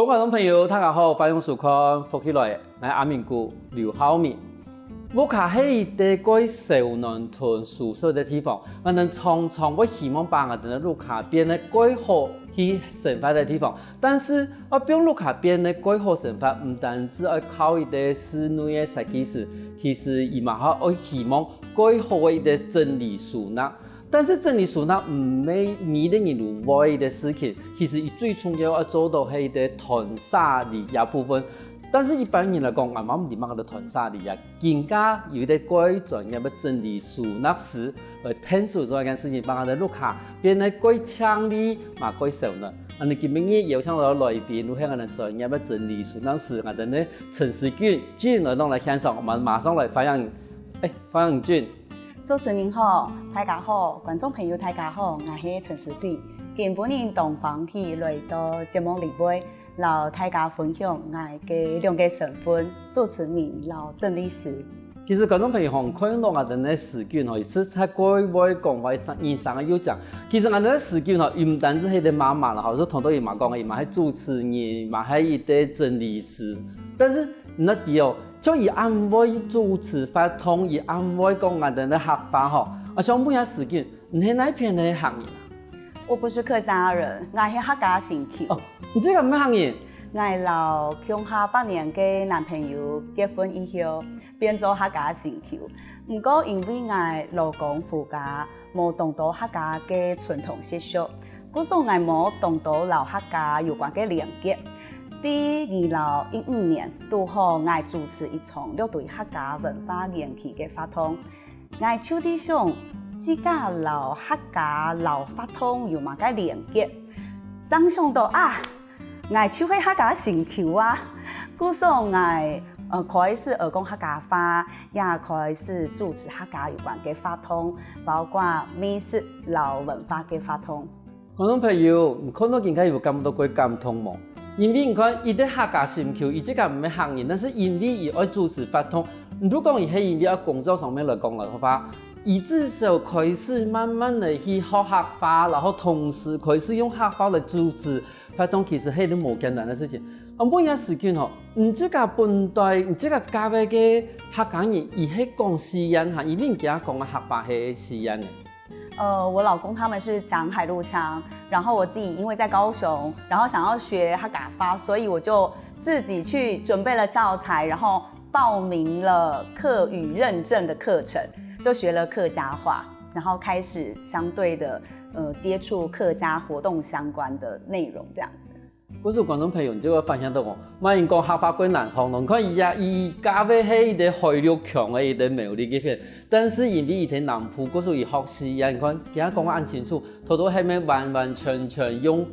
各位观众朋友，大家好，欢迎收看福起来，我阿明姑刘浩明。我卡喺地个小南屯宿舍的地方，我哋常常会希望把我哋的路卡变得更好去生活的地方。但是我变路卡变得更好生活，唔单止要靠一啲室内的设计师，其实伊嘛好希望更好的一啲整理收纳。但是整理收纳唔係你的入外的事情，其實最重要要做到係啲團沙理一部分。但是一般人嚟講，我冇點樣嘅團沙理啊，更加有啲貴專業嘅整理收納師來聽數做一件事情，幫我哋錄下變得貴強力嘛貴手呢。我哋今日邀請到來賓，係我哋專業嘅整理收納師，我哋呢陳時俊來到嚟現場，我們馬上來歡迎俊。主持人好，大家好，觀眾朋友大家好，我係陳時俊。今晡日同方喜來到節目裏邊，和大家分享我嘅兩個身份：主持人、和整理師。其實觀眾朋友可看到我哋嘅時間吼，是喺國外講話以上嘅有講。其實我哋嘅時間吼，唔單止係啲媽媽啦，吼，就同到伊嘛講嘅，伊嘛係主持人，嘛係一啲整理師。但是唔得啲哦。就以安慰主持發通，以安慰講我哋嘅客法吼。我想問下時間，你係哪一片嘅行業啊？我不是客家人，我係客家新橋。哦，你這個咩行業？我係老鄉下8年嘅男朋友結婚以後，變做客家新橋。不過因為我老公夫家冇懂到客家嘅傳統習俗，故所我冇懂到老客家有關嘅連結。喺2015年，拄好我主持一場對客家文化研究嘅活動，我就地想，自家老客家老法通有乜嘅連結？真想到啊，我就係客家新橋啊，故所我開始講客家話，也開始主持客家有關嘅活動，包括美食老文化嘅活動。觀眾朋友，你看到點解有咁多個感動冇？因為你看，伊啲客家新橋，伊即個唔係行業，但是因為伊愛主持發通。如果伊係因為喺工作上面來講嘅話，伊至少開始慢慢地去學客話，然後同時開始用客話來主持發通，其實係啲冇簡單嘅事情。我每一時間吼，唔即個本地，唔即個家位嘅客家人，伊係講西安嚇，因為人家講嘅客話係西安嘅。我老公他們是講海陸腔，然後我自己因為在高雄，然後想要學客家話，所以我就自己去準備了教材，然後報名了客語認證的課程，就學了客家話，然後開始相對的接觸客家活動相關的內容，這樣子。嗰時觀眾朋友，你就會發現到我，冇人講客話歸南方，你看伊家位係一啲海陸腔嘅一啲魅力嘅片，但是因為伊喺南部嗰時伊學西安，你看佢講得很清楚，頭度係咪完完全全用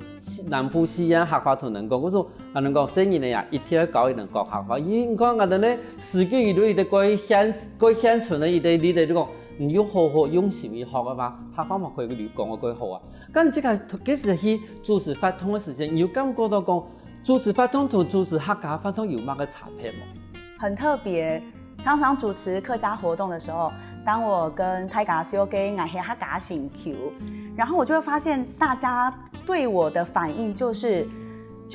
南部西安客話同人講，嗰時我能講新年呀，一天教伊能講客話，你看我哋咧時機遇到伊哋該顯存嘅伊哋你哋講。你要好好用心去學嘅話，客話嘛可以講嘅幾好啊。咁即係幾時去主持發通嘅時間，有感覺到講主持發通同主持客家發通有乜嘅差別嗎？很特別，常常主持客家活動的時候，當我跟大家說嘅我係客家新橋，然後我就會發現大家對我的反應就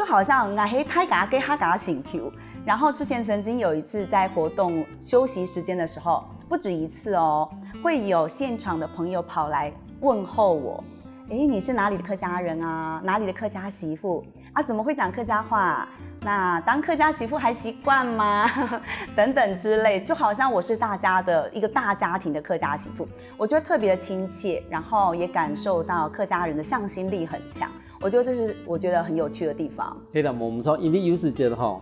好像我係大家嘅客家新橋。然後之前曾經有一次在活動休息時間的時候，不止一次哦，會有現場的朋友跑來問候我，你是哪裡的客家人啊？哪裡的客家媳婦啊？怎麼會講客家話？那當客家媳婦還習慣嗎？等等之類，就好像我是大家的一個大家庭的客家媳婦，我覺得特別的親切，然後也感受到客家人的向心力很強，我覺得這是我覺得很有趣的地方。係啦，冇錯，因為有時間吼，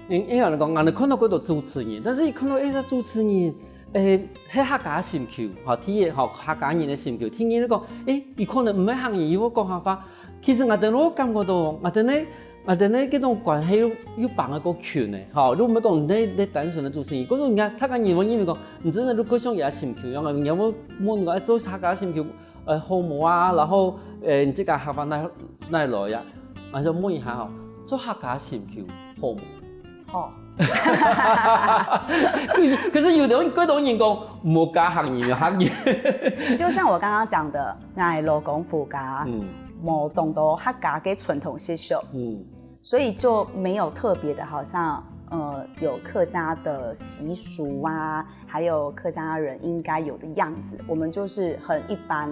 因為人講，我哋看到嗰度主持人，但是一看到個主持人。喺客家新橋，聽客家人嘅新橋，聽人講，伊可能唔係行業，要講客話。其實我哋都感覺到，我哋呢嗰種關係要綁一個圈嘅，嚇。如果唔係講你單純嘅主持人，嗰種人家客家人我因為講，唔真係都佢想也新橋，因為有冇問我做客家新橋好冇啊？然後你即個客話哪來呀？我就問一下吼，做客家新橋好冇？好。可是有的各種人講冇加行業嘅行業，就像我剛剛講的，我老公夫家冇懂到客家嘅傳統習俗，所以就没有特别的，好像有客家的习俗啊，还有客家人应该有的样子，我们就是很一般，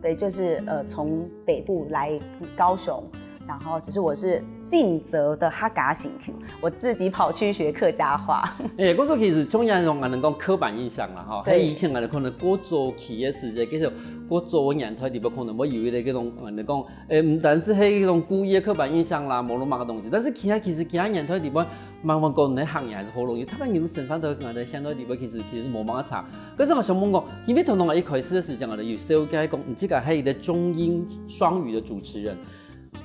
对，就是从北部来高雄，然后只是我是尽责的客家型 Q， 我自己跑去学客家话。我说其实从样种我能讲刻板印象啦，哈，喺以前我哋可能過早期嘅時節，叫做過早嘅年代，地方可能我以為嗰種我哋講，唔單止係嗰種故意嘅刻板印象啦，冇乜嘅東西，但是其實其他年代地方，慢慢講你行業還是好容易，他們有身份到我哋現代地方其實冇乜差。可是我想問講，因為同我一開始嘅時間，我哋有時候講，唔知個係一個中英雙語嘅主持人。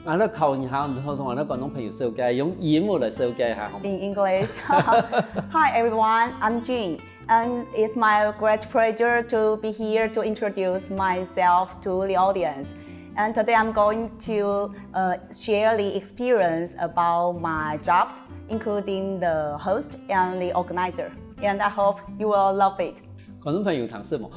我哋靠一下，同我哋觀眾朋友紹介，用英文嚟紹介下好嗎 In English. Hi everyone, I'm Jin, and it's my great pleasure to be here to introduce myself to the audience. And today I'm going to share the experience about my jobs, including the host and the organizer. And I hope you will love it. 觀眾朋友談什麼？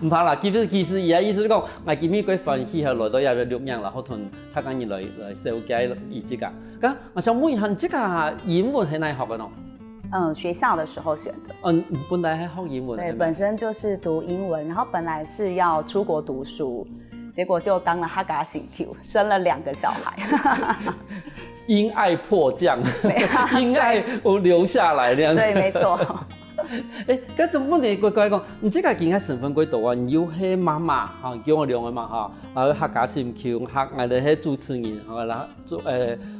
唔怕啦，其實而家意思講，我今日佢歡喜係來到有錄音，然後同客家人來紹介而這個。咁我想問一下，這個英文係哪裡學嘅呢？學校的時候選的。本來係學英文。對，本身就是讀英文，然後本來是要出國讀書，結果就當了客家型 Q， 生了2個小孩。因愛迫降，因愛留下來，這樣子。對，沒錯。咁種問題佢講，唔知佢今日身份幾多啊？要係媽媽嚇，叫我兩個嘛嚇，啊客家型 Q， 客我哋係主持人，係啦，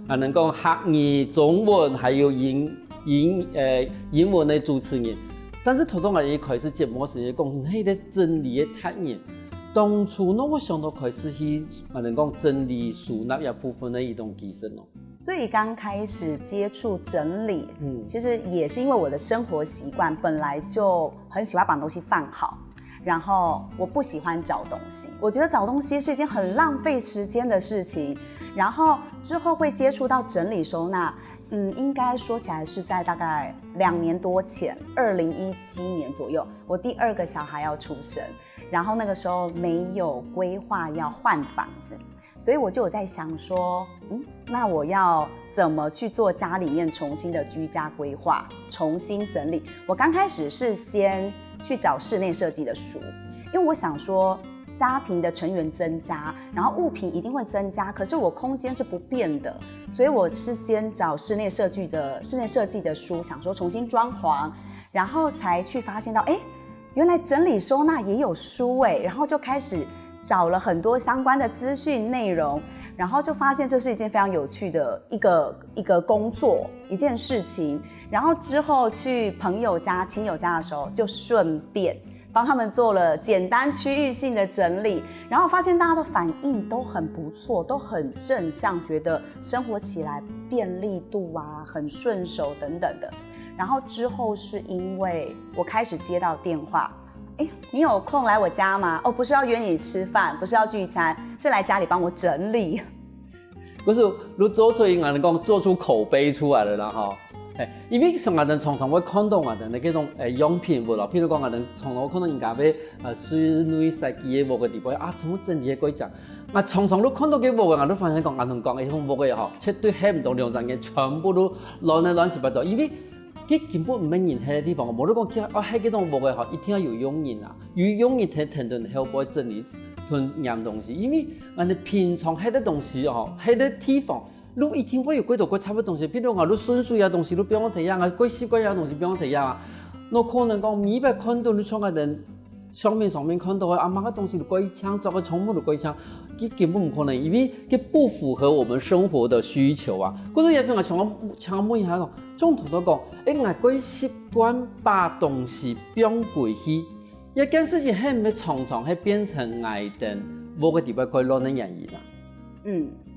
我能講客語、中文，還有英文嘅主持人。但是頭先我哋一開始節目時講，係啲真理嘅體驗。當初呢，我想到開始去，我能講整理書那一部分的一種技術咯。最剛開始接觸整理，其實也是因為我的生活習慣本來就很喜歡把東西放好，然後我不喜歡找東西，我覺得找東西是一件很浪費時間的事情。然後之後會接觸到整理收納，應該說起來是在大概2年多前，2017年左右，我第2個小孩要出生，然後那個時候沒有規劃要換房子。所以我就有在想說，那我要怎麼去做家裡面重新的居家規劃，重新整理？我剛開始是先去找室內設計的書，因為我想說家庭的成員增加，然後物品一定會增加，可是我空間是不變的，所以我是先找室內設計的書，想說重新裝潢，然後才去發現到，原來整理收納也有書然後就開始找了很多相關的資訊內容，然後就發現這是一件非常有趣的一個工作，一件事情。然後之後去朋友家、親友家的時候，就順便幫他們做了簡單區域性的整理，然後發現大家的反應都很不錯，都很正向，覺得生活起來便利度啊，很順手等等的。然後之後是因為我開始接到電話，你有空來我家嗎？不是要約你吃飯，不是要聚餐，是來家裡幫我整理。可是你做出我哋講做出口碑出來了啦，哈。因為我哋常常會看到我哋嗰種用品物咯，譬如講我哋常常看到人家要室內設計嘅物嘅地方怎麼整理嘅規則。我常常都看到嘅物嘅，我都發現講我同講，種物嘅絕對係唔到2層嘅，全部都亂七八糟，因為佢根本唔係人喺嘅地方，冇得講叫喺嗰種物嘅一定要有用人啊，有用人才團隊help我整理同樣東西，因為我哋平常喺啲東西喺啲地方。你一定會有幾多個差不多東西，比如講你純粹嘅東西，你不用睇下啊；貴習慣嘅東西不用睇下啊。我可能講每擺看到你從個人相片上面看到阿媽嘅東西就歸槍，找個寵物就歸槍，佢根本唔可能，因為佢不符合我們生活的需求啊。嗰種嘢譬如像我問一下講，中途都講，我貴習慣把東西變歸去，一件事情係唔係常常係變成愛的某個地方可以讓人演繹啦。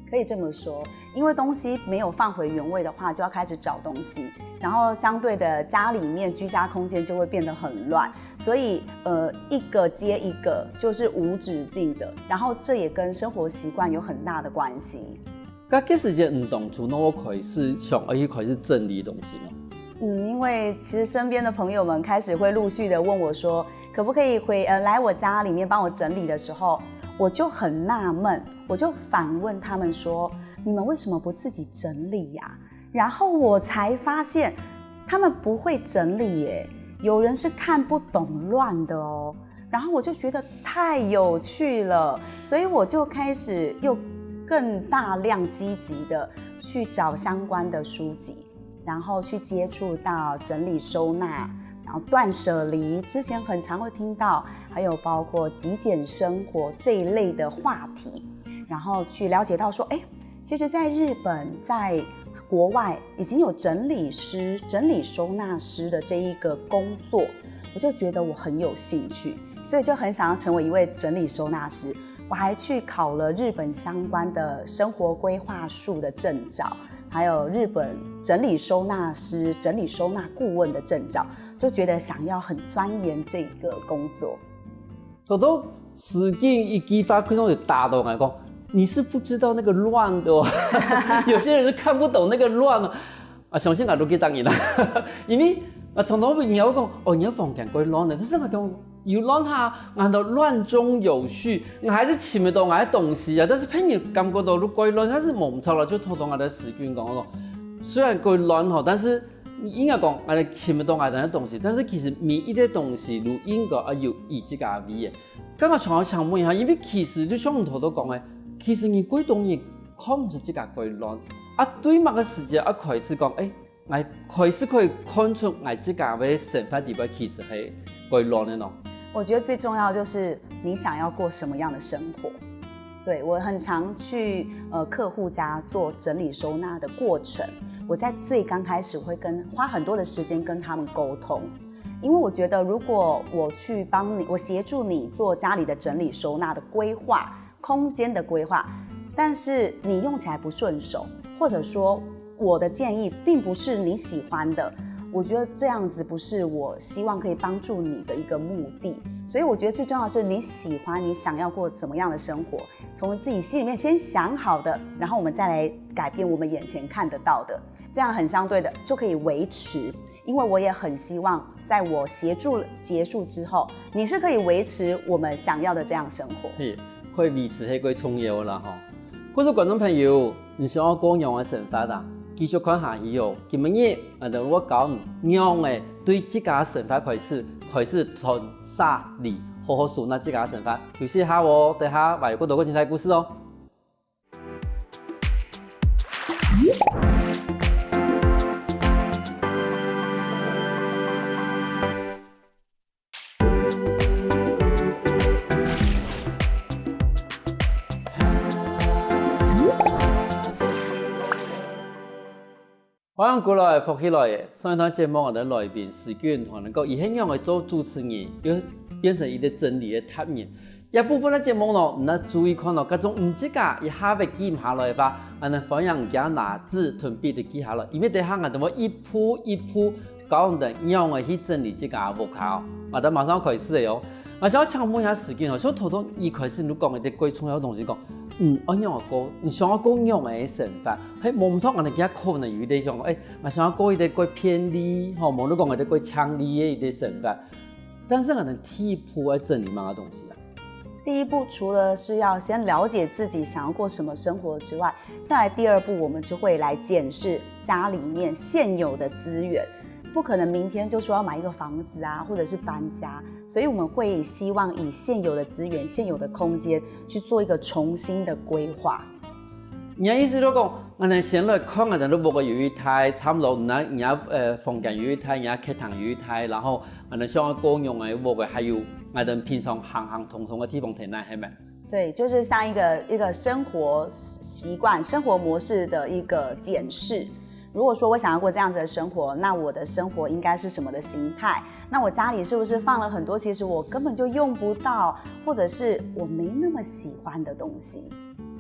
可以這麼說，因為東西沒有放回原位的話，就要開始找東西，然後相對的家裡面居家空間就會變得很亂，所以一個接一個就是無止境的，然後這也跟生活習慣有很大的關係。咁幾時間唔同處，我開始想要開始整理東西呢？因為其實身邊的朋友們開始會陸續的問我說，可不可以來我家裡面幫我整理的時候，我就很纳闷，我就反问他们说：“你们为什么不自己整理呀？”然后我才发现，他们不会整理耶，有人是看不懂乱的哦。然后我就觉得太有趣了，所以我就开始又更大量积极的去找相关的书籍，然后去接触到整理收纳，然后断舍离，之前很常会听到，还有包括极简生活这一类的话题，然后去了解到说，其实在日本，在国外已经有整理师、整理收纳师的这一个工作，我就觉得我很有兴趣，所以就很想要成为一位整理收纳师。我还去考了日本相关的生活规划术的证照，还有日本整理收纳师、整理收纳顾问的证照，就觉得想要很钻研这个工作。豆豆使劲一激发，观众就打动来讲，你是不知道那个乱的哦，有些人是看不懂那个乱哦。相信我都可以当然啦，因为常常你要讲你要房间归乱的，但是我讲要乱下，我都乱中有序，我还是寻不到我的东西啊。但是朋友感觉到都归乱，但是冇错啦，就偷偷我的使劲讲虽然归乱吼，但是应该讲我哋寻不到我的东西，但是其实每一个东西都应该有伊自家味嘅。咁我想問一下，因為其實就像我頭都講嘅，其實你歸東西看唔出自家歸亂，對某個時間開始講，我開始可以看出我自家嘅生活地位其實係歸亂嘅咯。我覺得最重要就是你想要過什麼樣的生活。對，我很常去客戶家做整理收納的過程，我在最剛開始會花很多的時間跟他們溝通。因為我覺得，如果我去幫你，我協助你做家裡的整理收納的規劃、空間的規劃，但是你用起來不順手，或者說我的建議並不是你喜歡的，我覺得這樣子不是我希望可以幫助你的一個目的。所以我覺得最重要的是你喜歡、你想要過怎麼樣的生活，從自己心裡面先想好的，然後我們再來改變我們眼前看得到的，這樣很相對的就可以維持。因為我也很希望在我協助結束之後，你是可以維持我們想要的這樣生活。係，可以維持係最重要啦吼。各位觀眾朋友，你想要過樣嘅生活啊？繼續看下去哦。今日我講樣嘅對自家生活開始從沙裡好好數那自家生活。休息下哦，等下還有更多個精彩故事哦。歡迎過來福起來嘅，上一堂節目我哋來賓史娟同能夠以現樣嘅做主持人，要變成一個整理嘅達人。一部分嘅節目呢，唔注意看到各種唔自家一下被記下來吧，我哋歡迎家拿紙同筆嚟記下來，因為底下我哋會一步一步教人樣嘅去整理自家嘅屋企。我哋馬上開始嚟哦。我想請問一下史娟哦，所以頭頭一開始你講嘅啲最重要嘅東西講。按樣個，你想要過樣嘅生活，係冇唔錯，我哋而家可能有啲想講，我想要過一啲過偏離，冇你講嘅啲過強烈嘅一啲生活，但是我哋第一步要整理乜嘢東西啊？第一步除了是要先了解自己想要過什麼生活之外，再來第二步，我們就會來檢視家裡面現有的資源。不可能明天就說要買一個房子啊，或者是搬家，所以我們會希望以現有的資源、現有的空間去做一個重新的規劃。你意思就講，我哋先來看我哋都屋個有一台，差唔多人家房間有一台，人家客廳有一台，然後我哋想要過用嘅屋個，還有我哋平常行通通嘅地方睇哪係咪？對，就是像一個生活習慣、生活模式的一個檢視。如果說我想要過這樣子的生活，那我的生活應該是什麼的形態？那我家裡是不是放了很多其實我根本就用不到，或者是我沒那麼喜歡的東西？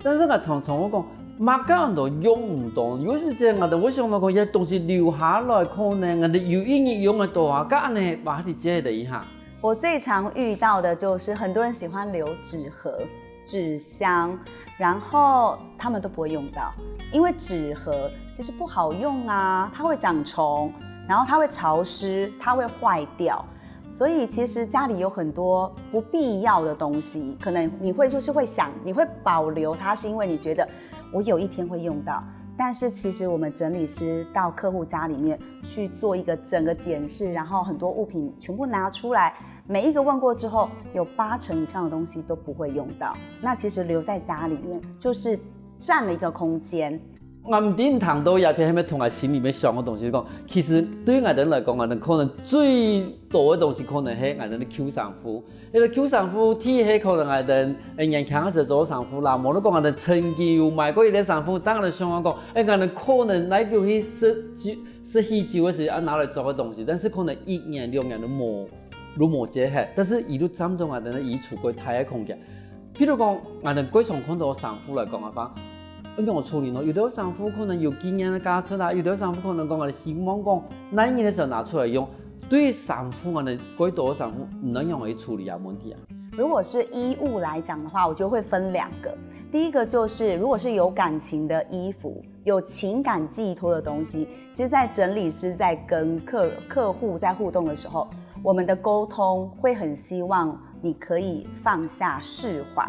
但是我常常我講，乜家人都用唔到，有時間我哋會想到講，有東西留下來，可能我哋有意義用得到啊，咁呢把它接的一下。我最常遇到的就是很多人喜歡留紙盒、紙箱，然後他們都不會用到，因為紙盒其實不好用啊，它會長蟲，然後它會潮濕，它會壞掉，所以其实家里有很多不必要的东西，可能你会想，你会保留它，是因为你觉得我有一天会用到。但是其实我们整理师到客户家里面去做一个整个检视，然后很多物品全部拿出来，每一个问过之后，有80%以上的东西都不会用到。那其实留在家里面就是占了一个空间。我唔顶堂都鸦片，喺咩同我心里面想嘅东西讲，其实对于我哋嚟讲，我哋可能最多嘅东西可能係我哋嘅 Q 衫褲。呢個 Q 衫褲 T 係可能我哋年輕嘅時候做衫褲啦，無論講我哋曾經買過一啲衫褲，當我哋想講，我哋可能嚟叫去是很久嘅時候拿來做嘅東西，但是可能1年2年都冇接係，但是伊都佔到我哋嘅衣櫥櫃太嘅空間。譬如講，我哋櫃上看到衫褲嚟講嘅話。我講我處理咯，有啲衫褲可能有幾年嘅價值啦，有啲衫褲可能講我哋希望講那一年嘅時候拿出來用。對於衫褲我哋幾多衫褲唔能用嚟處理啊問題啊。如果是衣物來講的話，我覺得會分2個。第一個就是如果是有感情的衣服，有情感寄託的東西，其實在整理師在跟客戶在互動的時候，我們的溝通會很希望你可以放下釋懷。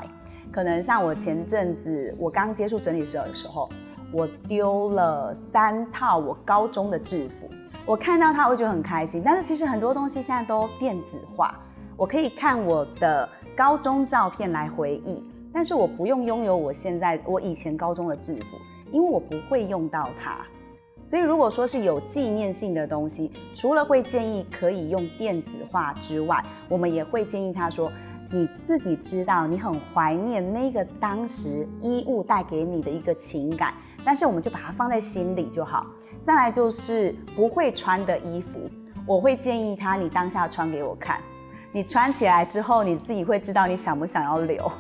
可能像我前陣子我剛接觸整理師的時候，我丟了3套我高中的制服，我看到它我會覺得很開心。但是其實很多東西現在都電子化，我可以看我的高中照片來回憶，但是我不用擁有我以前高中的制服，因為我不會用到它。所以如果說是有紀念性的東西，除了會建議可以用電子化之外，我們也會建議他說，你自己知道你很懷念那個當時衣物帶給你的一個情感，但是我們就把它放在心裡就好。再來就是不會穿的衣服，我會建議他你當下穿給我看，你穿起來之後你自己會知道你想不想要留。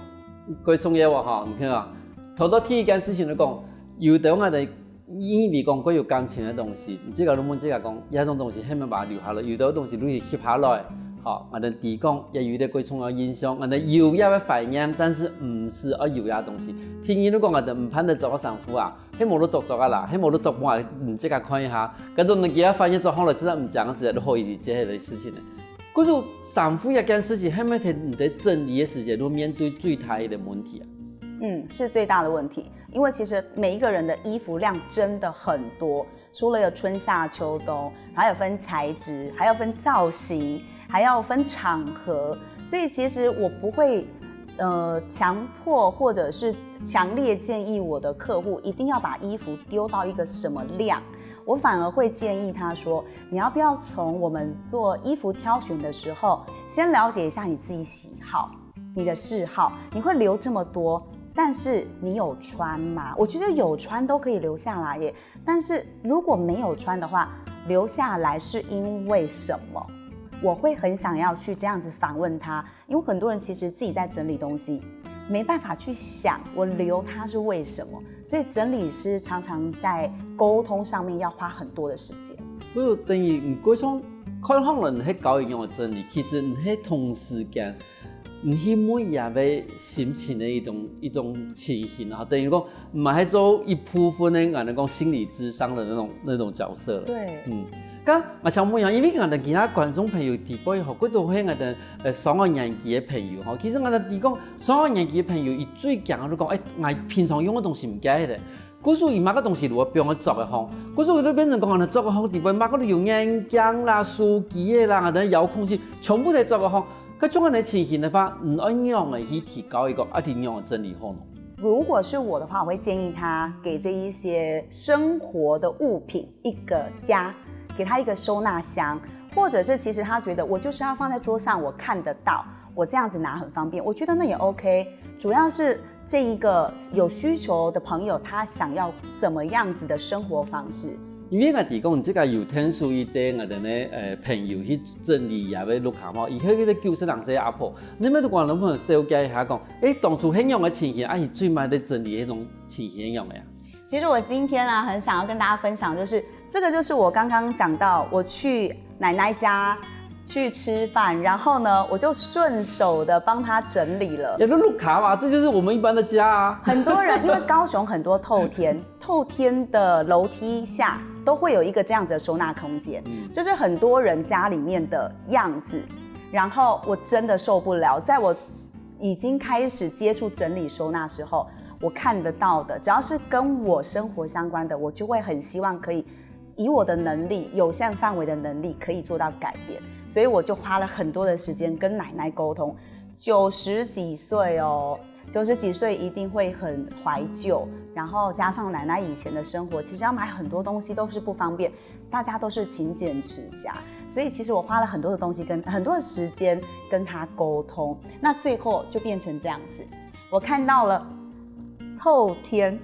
佢送嘢喎嚇，你睇下，頭多聽一件事情嚟講，有對我哋因為講佢有感情嘅東西，唔知個你們即係講，有一種東西係咪把它留下來，有啲東西你翕下來。好，我哋提供也有啲幾重要印象，我哋有要嘅懷念，但是唔是要有嘅東西。聽見你講我哋唔盼得做個衫褲啊，喺冇得做啊啦，喺冇得做半唔即刻看一下，嗰種你而家發現做好了，真係唔講嘅時候都可以理解嘅事情咧。嗰種衫褲一件事情，係咪喺你哋整理嘅時間都面對最大的問題啊？是最大的問題，因為其實每一個人的衣服量真的很多，除了有春夏秋冬，還有分材質，還要分造型。還要分場合，所以其實我不會強迫或者是強烈建議我的客戶一定要把衣服丟到一個什麼量，我反而會建議他說，你要不要從我們做衣服挑選的時候，先了解一下你自己喜好、你的嗜好，你會留這麼多，但是你有穿嗎？我覺得有穿都可以留下來耶，但是如果沒有穿的話，留下來是因為什麼？我會很想要去這樣子訪問他，因為很多人其實自己在整理東西，沒辦法去想我留它是為什麼，所以整理師常常在溝通上面要花很多的時間。嗰個等於唔嗰種可能係搞一樣嘅整理，其實唔係同時間，唔係每日嘅心情嘅一種情形啊，等於講唔係做一部分嘅我哋講心理諮商的那種角色了。對，咁我想問下，因為我哋其他觀眾朋友提過以後，佢都係我哋上個年紀嘅朋友嗬。其實我哋講上個年紀嘅朋友，伊最驚都講，我平常用嘅東西唔記得。嗰時伊買個東西如果俾我作嘅項，嗰時佢都變成講我哋作嘅項，地位買嗰啲有眼鏡啦、書機啦、我哋遙控器，全部都作嘅項。嗰種嘅情形嘅話，唔按樣嚟去提高一個一定樣嘅整理項咯。如果是我的話，我會建議他給這一些生活的物品一個家。給他一個收納箱，或者是其實他覺得我就是要放在桌上，我看得到，我這樣子拿很方便，我覺得那也 OK。主要是這一個有需求的朋友，他想要怎麼樣子的生活方式。因為我哋講這個有聽屬於啲我哋咧朋友去整理也會錄下嘛，而且嗰啲90人些阿婆，你咪都講能不能小解一下講，當初係樣嘅情形，是最買得整理嗰種情形樣嘅呀？其實我今天啊，很想要跟大家分享，就是這個就是我剛剛講到，我去奶奶家去吃飯，然後呢，我就順手的幫她整理了。也都錄卡嘛，這就是我們一般的家啊。很多人因為高雄很多透天，透天的樓梯下都會有一個這樣子的收納空間，這是很多人家裡面的樣子。然后我真的受不了，在我已经开始接触整理收纳时候，我看得到的，只要是跟我生活相关的，我就会很希望可以以我的能力，有限范围的能力，可以做到改变。所以我就花了很多的时间跟奶奶沟通。90几岁哦，90几岁一定会很怀旧，然后加上奶奶以前的生活，其实要买很多东西都是不方便，大家都是勤俭持家，所以其实我花了很多的东西跟很多的时间跟她沟通，那最后就变成这样子。我看到了透天。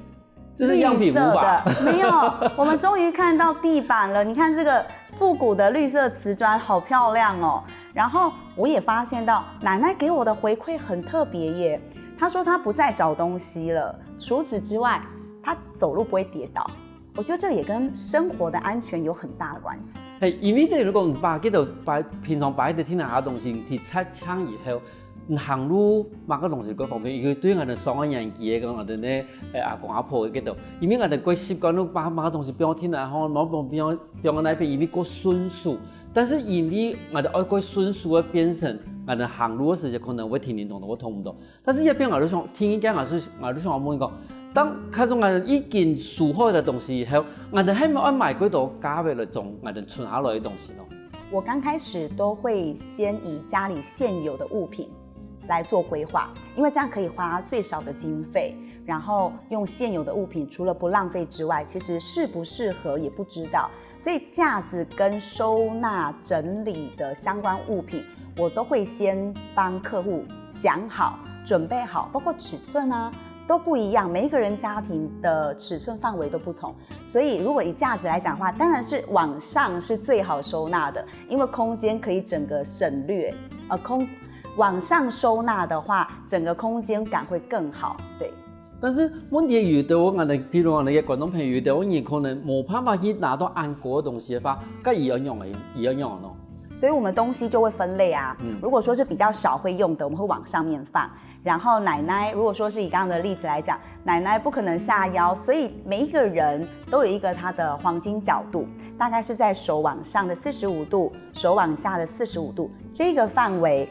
这是样品屋吧？没有，我们终于看到地板了。你看这个复古的绿色瓷砖，好漂亮哦。然后我也发现到奶奶给我的回馈很特别耶。她说她不再找东西了，除此之外，她走路不会跌倒。我觉得这也跟生活的安全有很大的关系。因为如果把这个平常摆在天下东西，去拆墙以后。行路买个东西嗰方面，佢對我哋上個年紀嘅講，我哋咧阿公阿婆嗰度，因為我哋過習慣都把個東西不要聽啦，吼，冇不要那邊因為過順速，但是因為我哋愛過順速嘅變成我哋行路嘅時候可能會聽得懂，我通唔到。但是一邊我都想聽一間，我都想問講，當看到我哋已經熟好嘅東西以後，我哋係咪愛買幾多價位嚟種我哋存下來嘅東西咯？我剛開始都會先以家裡現有的物品來做規劃，因為這樣可以花最少的經費，然後用現有的物品，除了不浪費之外，其實適不適合也不知道。所以架子跟收納整理的相關物品，我都會先幫客戶想好、準備好，包括尺寸啊都不一樣，每一個人家庭的尺寸範圍都不同。所以如果以架子來講的話，當然是往上是最好收納的，因為空間可以整個省略，往上收納的話，整個空間感會更好。對。但是問題遇到我哋，譬如我哋嘅觀眾朋友遇到，我哋可能冇辦法去拿到安國嘅東西嘅話，咁一樣用咯。所以我們東西就會分類啊。如果說是比較少會用的，我們會往上面放。然後奶奶，如果說是以剛剛的例子來講，奶奶不可能下腰，所以每一個人都有一個它的黃金角度，大概是在手往上的45度，手往下的45度，這個範圍。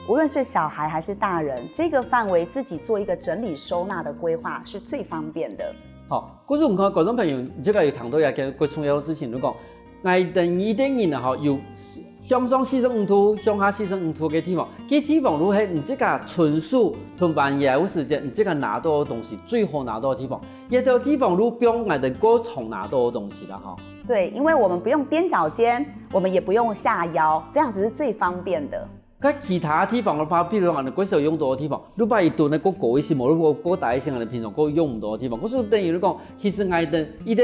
無論是小孩還是大人，這個範圍自己做一個整理收納的規劃是最方便的。好，嗰時我們觀眾朋友，這個要談到一件最重要的事情，如果愛等一點人啊，有向上45度，向下45度嘅地方，嗰地方如果係你這個純屬同半夜有時間，你這個拿到的東西最好拿到的地方，一個地方如果不用愛等過重拿到的東西啦，哈。對，因為我們不用踮腳尖，我們也不用下腰，這樣子是最方便的。喺其他地方嘅話，譬如我哋嗰時候用到嘅地方，如果一頓咧嗰高一些，冇嗰高大一些，我哋平常嗰用唔到嘅地方，嗰時候等於你講，其實我哋伊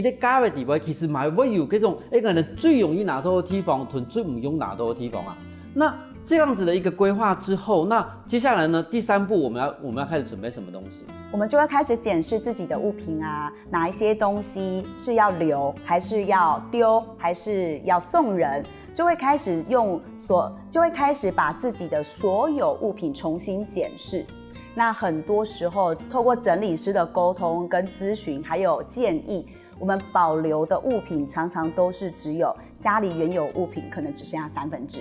啲價嘅地方，其實咪會有嗰種一個人最容易拿到嘅地方同最唔用拿到嘅地方啊。那這樣子的一個規劃之後，那接下來呢，第3步我們要開始準備什麼東西？我們就會開始檢視自己的物品啊，哪一些東西是要留，還是要丟，還是要送人，就會開始把自己的所有物品重新檢視。那很多時候，透過整理師的溝通跟諮詢，還有建議，我們保留的物品常常都是只有家裡原有物品可能只剩下1/3。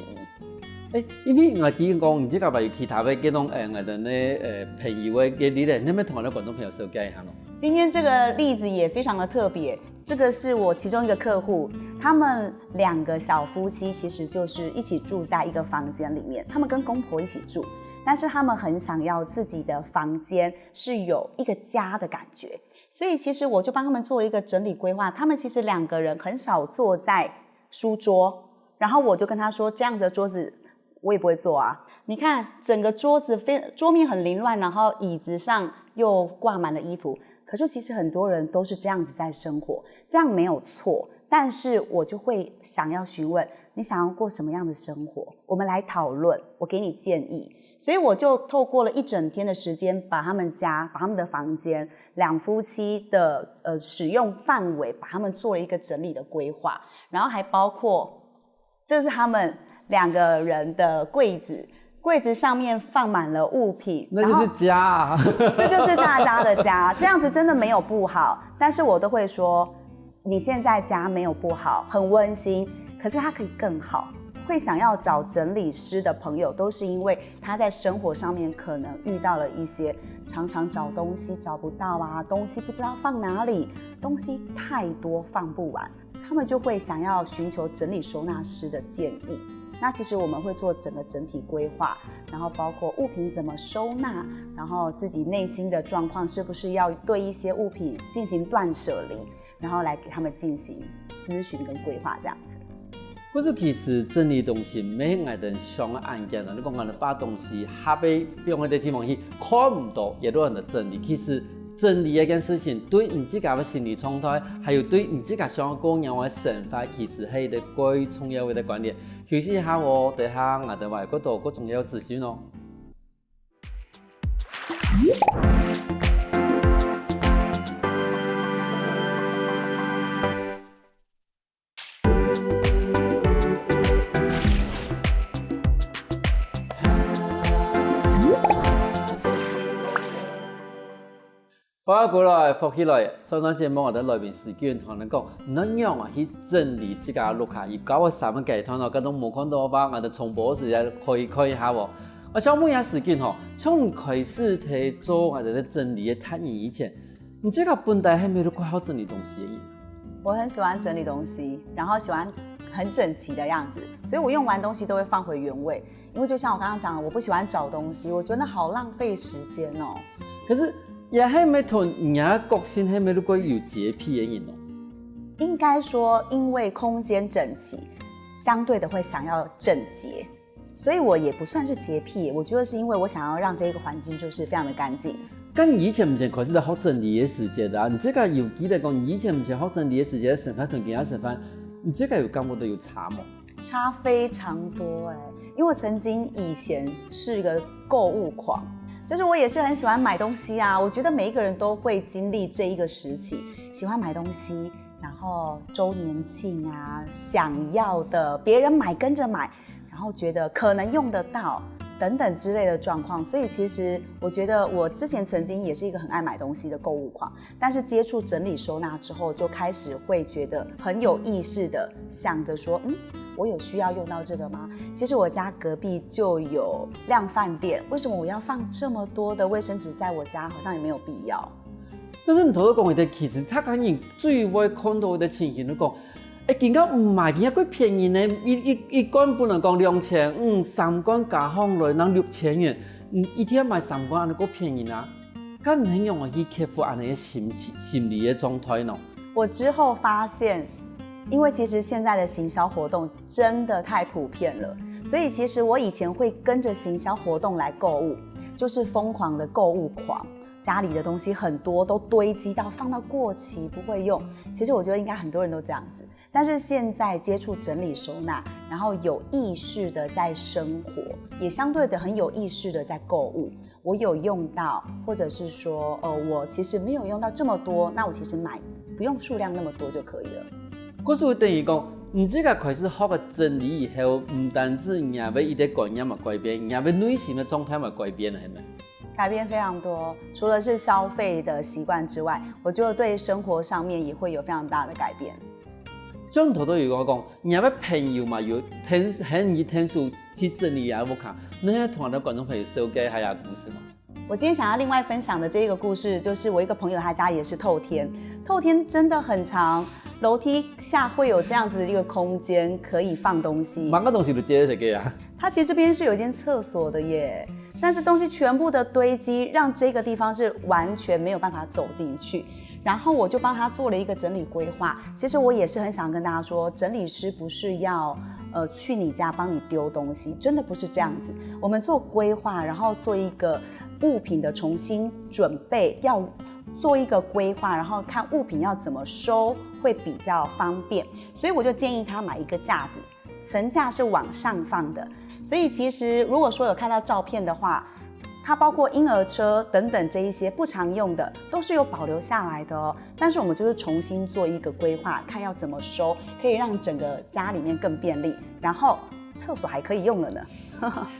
因為我之前講，唔知道其他的嗰種我哋咧朋友嘅理念，你咪同我哋觀眾朋友紹介一下咯。今天這個例子也非常的特別，這個是我其中一個客戶，他們2個小夫妻其實就是一起住在一個房間裡面，他們跟公婆一起住，但是他們很想要自己的房間是有一個家的感覺，所以其實我就幫他們做一個整理規劃。他們其實2個人很少坐在書桌，然後我就跟他說，這樣子的桌子我也不會坐啊。你看整個桌面很凌亂，然後椅子上又掛滿了衣服。可是其實很多人都是這樣子在生活，這樣沒有錯。但是我就會想要詢問你想要過什麼樣的生活，我們來討論，我給你建議。所以我就透過了一整天的時間，把他們的房間2夫妻的使用範圍，把他們做了一個整理的規劃，然後還包括這是他們2個人的櫃子。櫃子上面放滿了物品，那就是家啊，這就是大家的家。這樣子真的沒有不好，但是我都會說，你現在家沒有不好，很溫馨，可是它可以更好，会想要找整理师的朋友，都是因为他在生活上面可能遇到了一些常常找东西找不到啊，东西不知道放哪里，东西太多放不完，他们就会想要寻求整理收纳师的建议。那其实我们会做整个整体规划，然后包括物品怎么收纳，然后自己内心的状况是不是要对一些物品进行断舍离，然后来给他们进行咨询跟规划这样子。可是其实整理东西唔係我哋上嘅案件啦，你講我哋把東西下俾用喺啲地方去看唔到，也都人哋整理。其實整理一件事情，對你自己嘅心理狀態，還有對你自己想個人嘅想法，其實係一個最重要嘅觀念。休息一下我哋下我哋話嗰度嗰重要資訊咯。翻過來，復起來，上檔節目我哋來賓時間同人講，怎樣啊去整理自家碌卡，而搞個三個階段咯，嗰種冇看到吧？我哋重播時間可以下喎。我想問一下時間吼，從開始去做我哋嘅整理嘅探研以前，你這個本來係咪都怪好整理東西嘅？我很喜歡整理東西，然後喜歡很整齊的樣子，所以我用完東西都會放回原位。因為就像我剛剛講的，我不喜歡找東西，我覺得好浪費時間哦。可是也係咪同人家個性係咪都怪有潔癖嘅人咯？應該說，因為空間整齊，相對的會想要整潔，所以我也不算是潔癖。我覺得是因為我想要讓這個環境就是非常的乾淨。跟以前唔係開始就學整理嘅時間啦，你這個有記得講以前唔係學整理嘅時間，成分同其他成分，你這個有感覺到有差嗎？差非常多因為我曾經以前是一個購物狂。就是我也是很喜歡買東西啊，我覺得每一個人都會經歷這一個時期，喜歡買東西，然後週年慶啊，想要的別人買跟着買，然後覺得可能用得到等等之類的狀況。所以其實我覺得我之前曾經也是一個很愛買東西的購物狂，但是接觸整理收納之後，就開始會覺得很有意識的想着說，我有需要用到這個嗎？其實我家隔壁就有量販店，為什麼我要放這麼多的衛生紙在我家？好像也沒有必要。但是你頭先講嘅，其實他可能最會看到嘅情形都講，點解唔買件咁便宜呢？一罐本來講2000，三罐加行來能6000元，一天買3罐，你夠便宜啊？咁唔係用去克服安尼嘅心理嘅狀態呢？我之後發現。因為其實現在的行銷活動真的太普遍了，所以其實我以前會跟着行銷活動來購物，就是瘋狂的購物狂，家裡的東西很多都堆積到放到過期不會用。其實我覺得應該很多人都這樣子，但是現在接觸整理收納，然後有意識的在生活，也相對的很有意識的在購物。我有用到，或者是說，我其實沒有用到這麼多，那我其實買不用數量那麼多就可以了。嗰時會等於講，你這個開始學個整理以後，唔單止人家一啲觀念嘛改變，人家內心的狀態嘛改變了，係咪？改變非常多，除了是消費的習慣之外，我覺得對生活上面也會有非常大的改變。將頭都有講，人家朋友嘛有很易聽數去整理啊，我看，你係同我的觀眾朋友紹介下故事嗎？我今天想要另外分享的這個故事，就是我一個朋友，他家也是透天，透天真的很長，樓梯下會有這樣子的一個空間可以放東西。滿個東西都接得起啊！它其實這邊是有一間廁所的耶，但是東西全部的堆積，讓這個地方是完全沒有辦法走進去。然後我就幫他做了一個整理規劃。其實我也是很想跟大家說，整理師不是要去你家幫你丟東西，真的不是這樣子。我們做規劃，然後做一個物品的重新準備，要做一個規劃，然後看物品要怎麼收會比較方便。所以我就建議他買一個架子，層架是往上放的。所以其實如果說有看到照片的話，它包括嬰兒車等等這一些不常用的都是有保留下來的哦。但是我們就是重新做一個規劃，看要怎麼收，可以讓整個家裡面更便利，然後廁所還可以用了呢。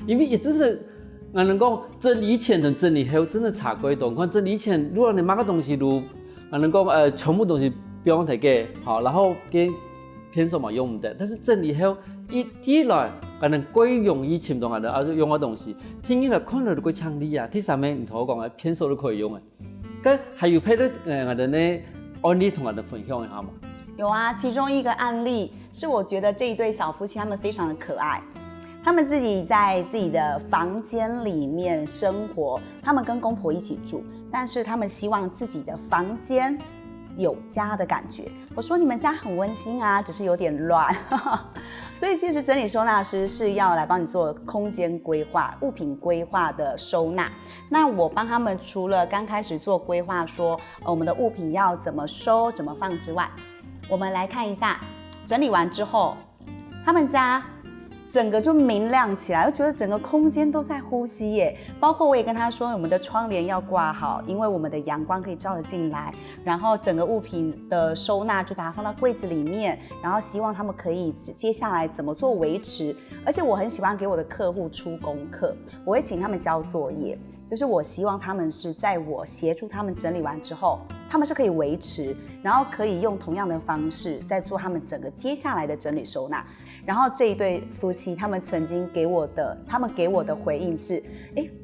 因為也真是我能講整理前同整理後真的差幾多。看整理前，如果你買個東西，我能講全部東西不用提嘅，好，然後給偏手嘛用唔得，但是整理后一来可能归容易침动的，用的东西，听起来看到都归强力啊。第三面你同我讲嘅偏手都可以用嘅，跟还有配到我哋呢案例同我哋分享一下嘛。有啊，其中一个案例是我觉得这一对小夫妻他们非常的可爱，他们自己在自己的房间里面生活，他们跟公婆一起住，但是他们希望自己的房间有家的感觉。我说你们家很温馨啊，只是有点乱。所以其实整理收纳师是要来帮你做空间规划、物品规划的收纳。那我帮他们除了刚开始做规划说，我们的物品要怎么收、怎么放之外，我们来看一下整理完之后，他们家整个就明亮起来，我觉得整个空间都在呼吸耶。包括我也跟他说，我们的窗帘要挂好，因为我们的阳光可以照得进来。然后整个物品的收纳就把它放到柜子里面，然后希望他们可以接下来怎么做维持。而且我很喜欢给我的客户出功课，我会请他们交作业，就是我希望他们是在我协助他们整理完之后，他们是可以维持，然后可以用同样的方式再做他们整个接下来的整理收纳。然后这一对夫妻，他们曾经给我的回应是，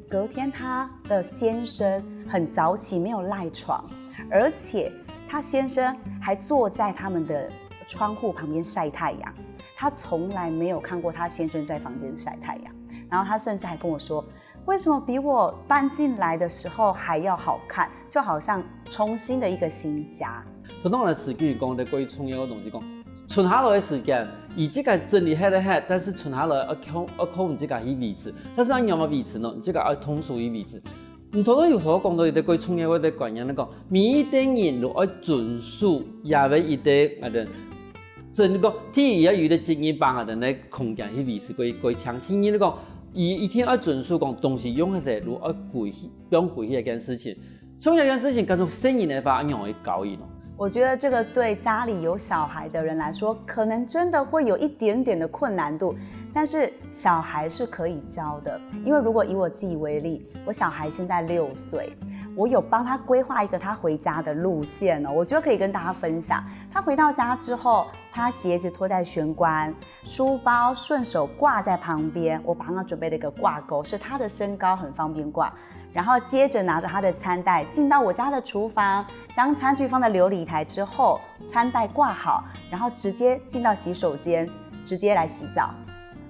隔天他的先生很早起，没有赖床，而且他先生还坐在他们的窗户旁边晒太阳，他从来没有看过他先生在房间晒太阳。然后他甚至还跟我说，为什么比我搬进来的时候还要好看，就好像重新的一个新家。就当然实际讲，在关于创业的东西讲。存下来的时间，以这个整理下来，但是存下来要靠你这个去维持。但是你要么维持呢？你这个要通俗去维持。唔同都有所讲到，伊哋关于创业嗰啲观念嚟讲，每一啲人都要遵守，也要一啲真讲，第一要有啲经验帮下哋咧空间去维持佢强。第二嚟讲，一天要遵守讲东西用下嚟，如要贵，不用贵一件事情。创业一件事情，跟住生意嚟法，一样去搞伊咯。我觉得这个对家里有小孩的人来说，可能真的会有一点点的困难度，但是小孩是可以教的。因为如果以我自己为例，我小孩现在6岁，我有帮他规划一个他回家的路线哦，我觉得可以跟大家分享。他回到家之后，他鞋子拖在玄关，书包顺手挂在旁边，我帮他准备了一个挂钩，是他的身高很方便挂。然后接着拿着他的餐袋进到我家的厨房，将餐具放在琉璃台之后，餐袋挂好，然后直接进到洗手间，直接来洗澡。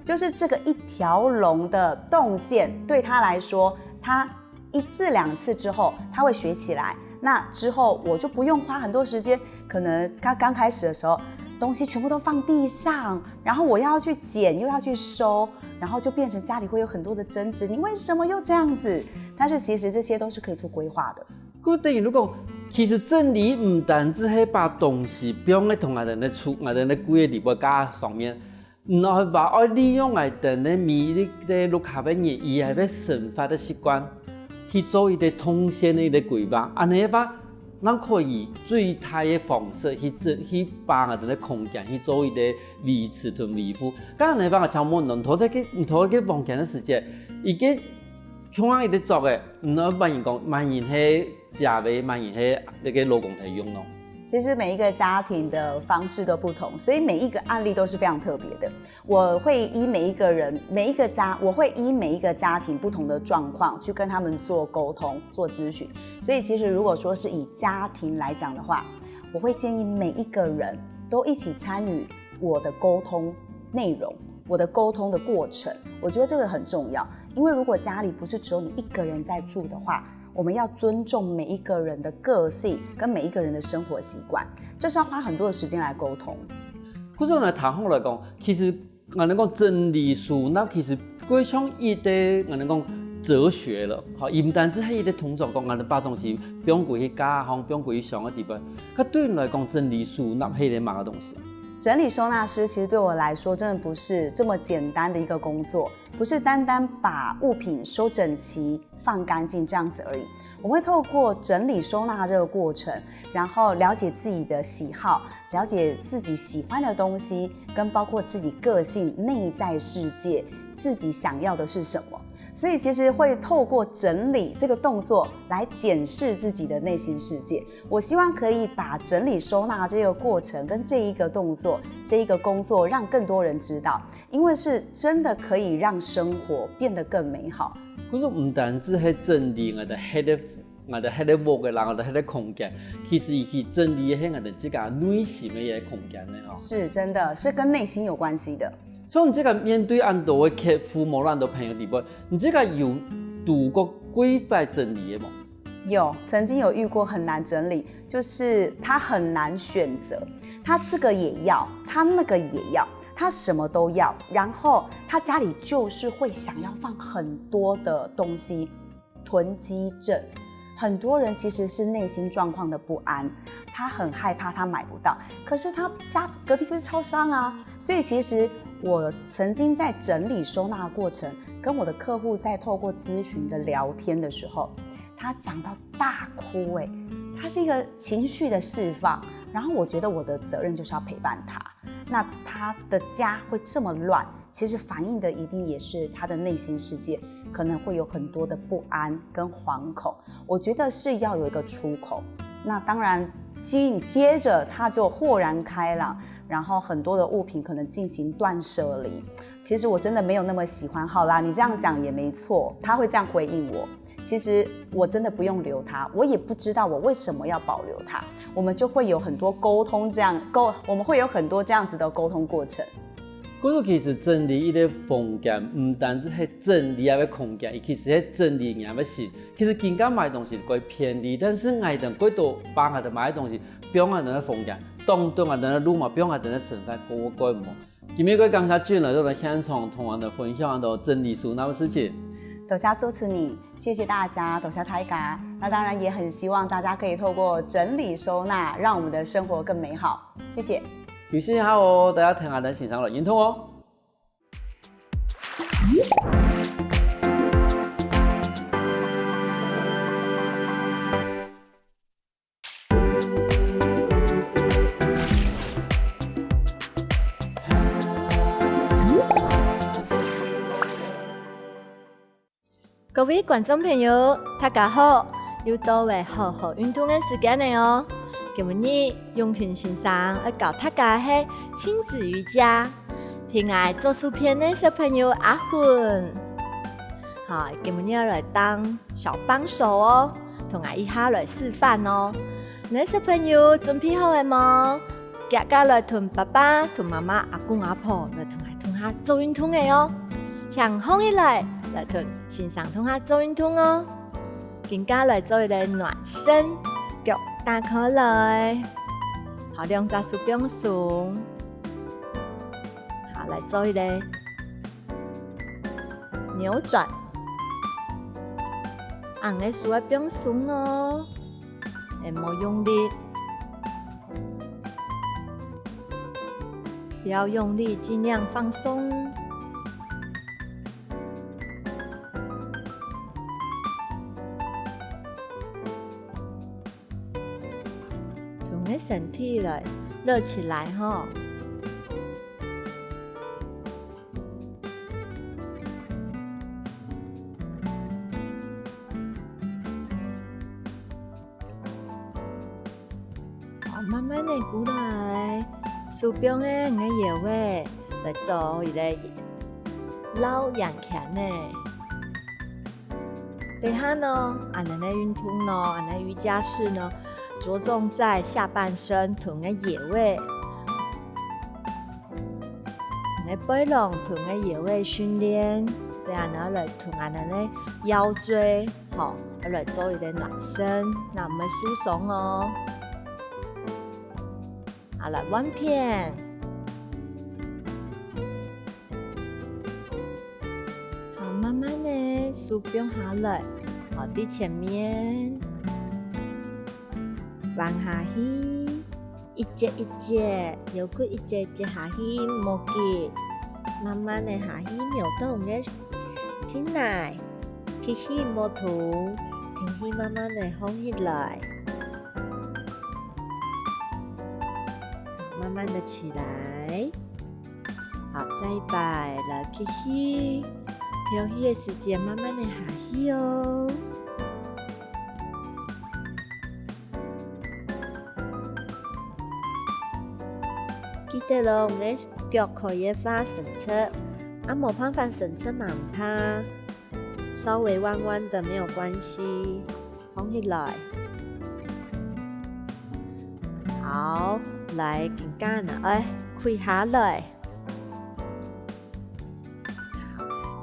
就是这个一条龙的动线，对他来说，他1次2次之后，他会学起来。那之后我就不用花很多时间，可能他刚开始的时候，东西全部都放地上，然后我要去捡又要去收，然后就变成家里会有很多的争执，你为什么又这样子？但是其实这些都是可以做规划的。佢等于如果其实整理唔单止係把东西不用喺同我哋咧儲我哋咧貴嘅地方架上面，然後把愛利用我哋咧每啲嘅錄下嘅嘢，而係俾生活嘅習慣去做一啲通線嘅規劃，安尼話，咱可以最大嘅方式去把我哋咧空間去做一啲維持同維護。咁安尼話，像我唔拖嘅房間嘅時間，已經像我哋做嘅，唔好萬人講，萬人係家嘅，萬人係那個老公提用咯。其实每一个家庭的方式都不同，所以每一个案例都是非常特别的。我会依每一个家庭不同的状况去跟他们做沟通、做咨询。所以其实如果说是以家庭来讲的话，我会建议每一个人都一起参与我的沟通内容、我的沟通的过程。我觉得这个很重要，因为如果家里不是只有你一个人在住的话，我们要尊重每一个人的个性跟每一个人的生活习惯，这是要花很多的时间来沟通。嗰種嚟談學來講，其實我哋講整理收納，其實佢像一啲我哋講哲學了，嚇，唔單止係一啲通俗講，我哋把東西不用過去加行，不用過去想嘅地方。佢對人來講，整理收納係一啲乜嘅東西？整理收納師其實對我來說，真的不是這麼簡單的一個工作，不是單單把物品收整齊、放乾淨這樣子而已。我們會透過整理收納這個過程，然後了解自己的喜好，了解自己喜歡的東西，跟包括自己個性、內在世界，自己想要的是什麼。所以其实会透过整理这个动作来检视自己的内心世界。我希望可以把整理收纳这个过程跟这一个动作、这一个工作让更多人知道，因为是真的可以让生活变得更美好。可是唔单止係整理我哋迄個屋嘅人，我哋迄個空間，其實伊去整理係我哋自家內心嘅一個空間咧吼。是真的，是跟內心有關係的。所以你這個面對很多嘅客戶，無論很多朋友地步，你這個有讀過規範整理嘅冇？有，曾經有遇過很難整理，就是他很難選擇，他這個也要，他那個也要。他什麼都要，然後他家裡就是會想要放很多的東西，囤積症。很多人其實是內心狀況的不安，他很害怕他買不到，可是他家隔壁就是超商啊。所以其實我曾經在整理收納的過程，跟我的客戶在透過諮詢的聊天的時候，他講到大哭欸，他是一個情緒的釋放，然後我覺得我的責任就是要陪伴他。那他的家會這麼亂，其實反映的一定也是他的內心世界可能會有很多的不安跟惶恐。我覺得是要有一個出口。那當然接着他就豁然開朗，然後很多的物品可能進行斷捨離。其實我真的沒有那麼喜歡，好啦，你這樣講也沒錯，他會這樣回應我。其實我真的不用留它，我也不知道我為什麼要保留它。我們就會有很多溝通，我們會有很多這樣子的溝通過程。嗰個其實整理一個房間，唔單止係整理一個空間，其實係整理人嘅心。其實更加買東西會便利，但是愛等幾多把我哋買東西，不用我哋嘅房間，當我哋嘅路嘛，不用我哋嘅生活過過唔好。今日我感謝俊來到嚟現場同我哋分享到整理收納嘅事情。斗蝦祝福你，謝謝大家，斗蝦太嘎。那當然也很希望大家可以透過整理收納，讓我們的生活更美好。謝謝。有時下哦，大家聽下咱欣賞落認同哦。各位觀眾朋友，大家好！又到為好好運動的時間了哦。今日永平先生要教大家係親子瑜伽，聽愛做書片的小朋友阿훈，好，今日要來當小幫手哦，同我一下來示範哦。那小朋友準備好了嗎？家家來同爸爸、同媽媽、阿公、阿婆來同下做運動的哦，請放起來。來同先生同下做運動哦，更加來做一個暖身，腳打開來，好兩隻手並豎，好來做一個扭轉，按個手並豎哦，冇用力，不要用力，盡量放鬆。身體來熱起來哈，好，慢慢地過來，手邊的你的腰位來做一個老仰鉗呢。等下呢，俺們的運動呢，俺們的瑜伽室呢。着重在下半身臀嘅野位，你背龍臀嘅野位訓練，所以呢來臀下嘅腰椎，好，來做一點暖身，那我們疏鬆哦。好，來彎片，好，慢慢的手邊下來，好，第前面。往下去，一節一節，腰骨一節一節下去，冇急，慢慢地下去，秒到嘅天來，起起冇圖，停起慢慢地放起來，慢慢的起來，好，再一擺，來起起，调息的时间慢慢的下去哦。记得咯，我们的脚可以放伸侧，没办法伸侧蛮怕，稍微弯弯的没有关系，放起来。好，来紧干了，开下来。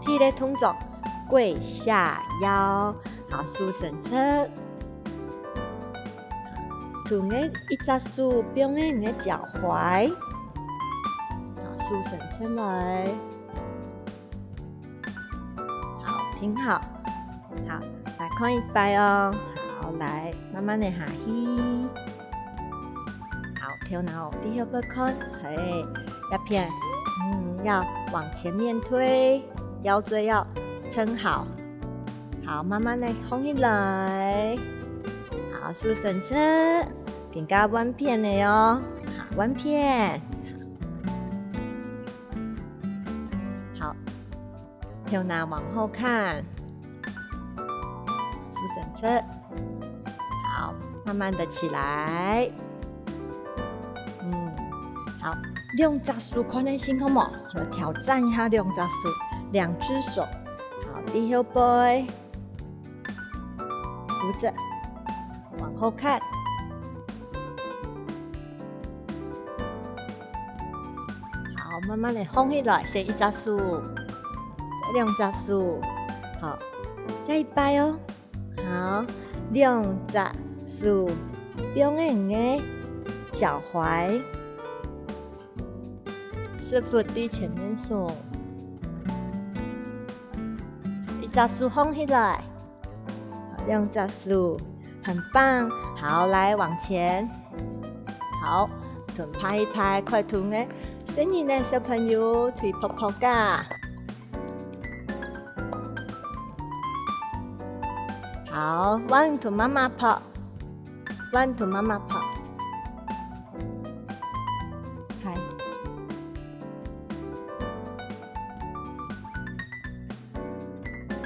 第一个动作，跪下腰，好，竖伸侧。从个一只手并个你的脚踝。竖伸侧来，好，挺好，好，来看一摆哦，好，来慢慢的下去，好，头脑低下不看，嘿，要偏，要往前面推，腰椎要撑好，好，慢慢的放起来，好，竖伸侧，更加弯片的哦，好，弯片。头脑往后看，竖伸侧，好，慢慢的起来，好，两只手看得辛苦吗？来挑战一下两只手，两只手，好，低后背，扶着，往后看，好，慢慢的放起来，先一只手。两只手，好，再一摆哦，好，两只手，并个脚踝，手扶在前面送，一只手放起来，两只手，很棒，好，来往前，好，臀拍一拍，快臀个，新年的小朋友腿泡泡噶。好 ，one to 妈妈跑 ，one to 妈妈跑，嗨，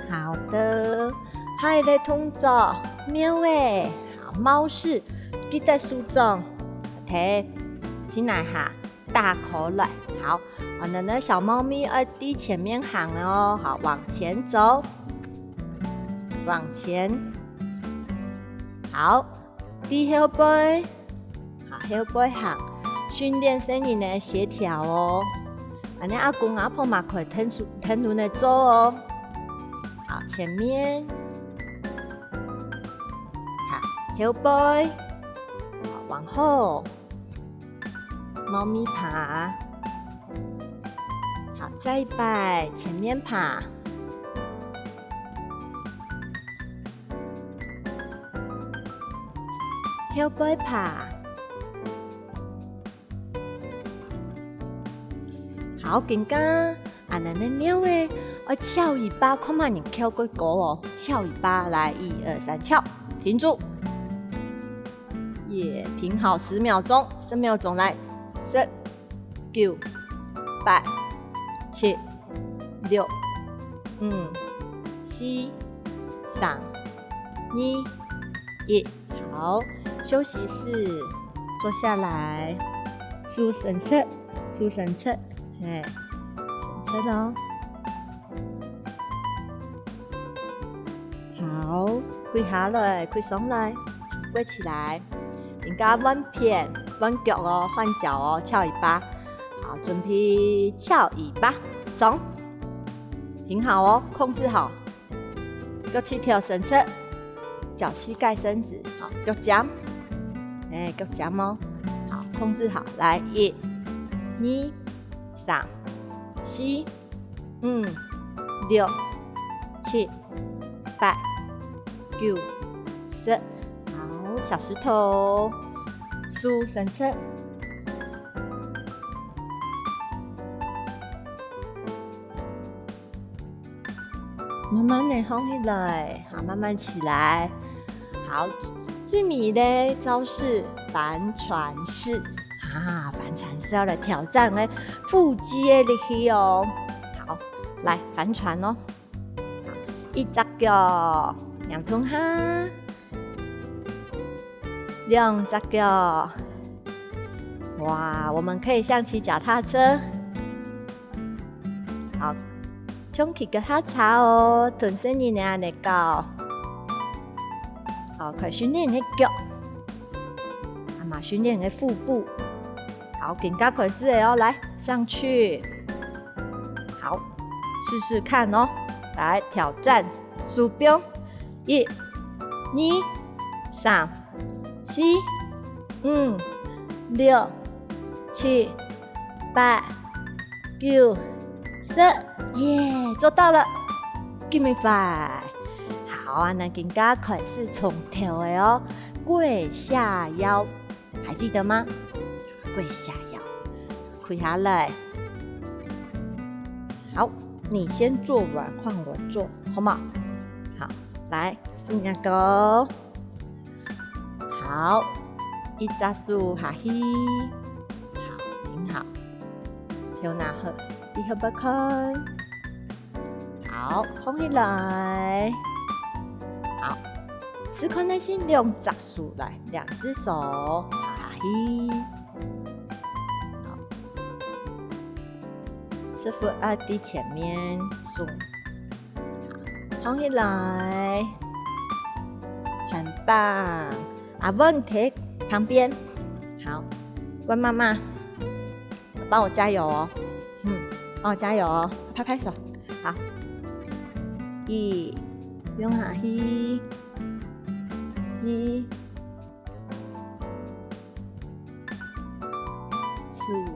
好的，还有个动作，喵诶，好，猫式，记得梳妆，听来哈，大口来，好，我们的小猫咪低前面喊哦，好，往前走。往前，好，低后背，好，后背行，训练身体的协调哦。安尼阿公阿婆嘛可以听轮的做哦。好，前面，好，后背，好，往后，猫咪爬，好，再一摆，前面爬。后背爬，好，紧跟咱的喵诶，翘尾巴，看嘛你翘过高哦，翘尾巴，来，1、2、3，翘，停住，也停好10秒钟，10秒钟来，10、9、8、7、6、5、4、3、2、1，好。休息室，坐下来，梳伸侧，梳伸侧，伸侧咯。好，开下来，开上来，跪起来，人家弯片，弯脚哦，换脚哦，翘尾巴。好，准备翘尾巴，松，挺好哦，控制好，脚起跳伸侧，脚膝盖伸直，好，脚掌。脚掌哦，好，控制好，来，1、2、3、4、5、6、7、8、9、10，好，小石头，梳伸侧，慢慢的放起来，好，慢慢起来，好。最迷的招式帆船式帆船式要来挑战腹肌的力气哦。好，来帆船哦，一隻腳仰通下，2隻腳。哇，我們可以像騎腳踏車。好，像騎腳踏車哦，臀身呢安尼搞。好，可以訓練你的腳，啊嘛訓練你的腹部。好，更加開始了哦，來上去。好，試試看哦，來挑戰數標，1、2、3、4、5、6、7、8、9、10，耶，做到了 ，Give me 5。好啊，那更加開始從頭的哦，跪下腰，還記得嗎？跪下腰，跪下來。好，你先做完，換我做，好嗎？好，來，2個。好，一隻手下去，好，挺好。跳哪好？你好不看？好，放起來。好，試看那些2隻手來，2隻手下去。好，師傅在前面數，放起來，很棒。阿問題旁邊，好，問媽媽，幫我加油哦，幫我加油哦，拍拍手，好，1，用下去，2、4，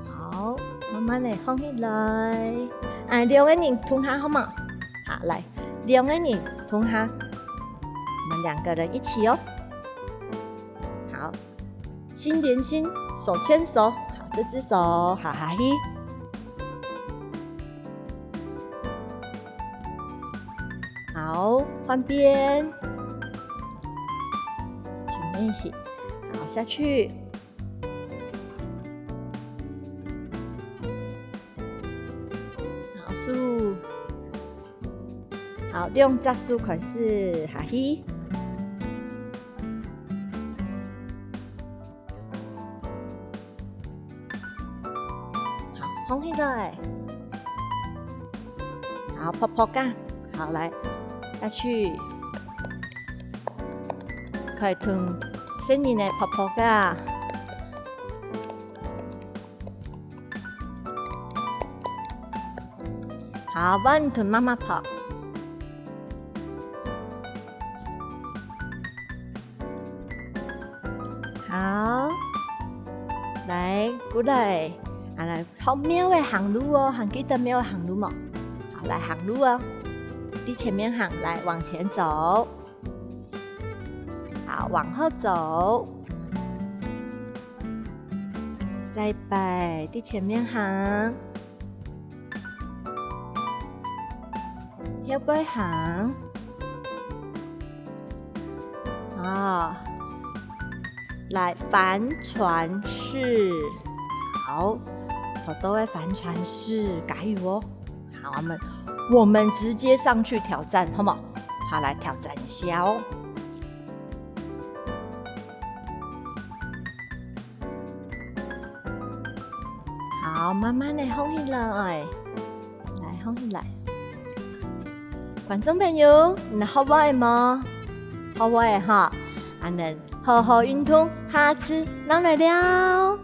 好，慢慢地放起來，2個人同下好嗎？好，來，2個人同下。我們2個人一起哦，好，心連心，手牽手，好，這隻手，哈哈嘿，好，換邊，請練習，好，下去，好，數，好，2隻手開始，哈嘿。放起來，好，泡泡乾，好，來下去，可以吞聲音的泡泡乾，好，幫你吞媽媽泡，好，來過來。來，好喵的行路哦，還記得喵的行路嗎？好，來行路哦，第前面行，來往前走，好，往後走，再擺，第前面行，右邊行，啊，來帆船式，好。好多位帆船式，加油哦！好，我們直接上去挑戰，好嗎？好，來挑戰一下哦。好，慢慢地放起來，來放起來。觀眾朋友，你好玩嗎？好玩哈！俺們好好運動，下次能來了。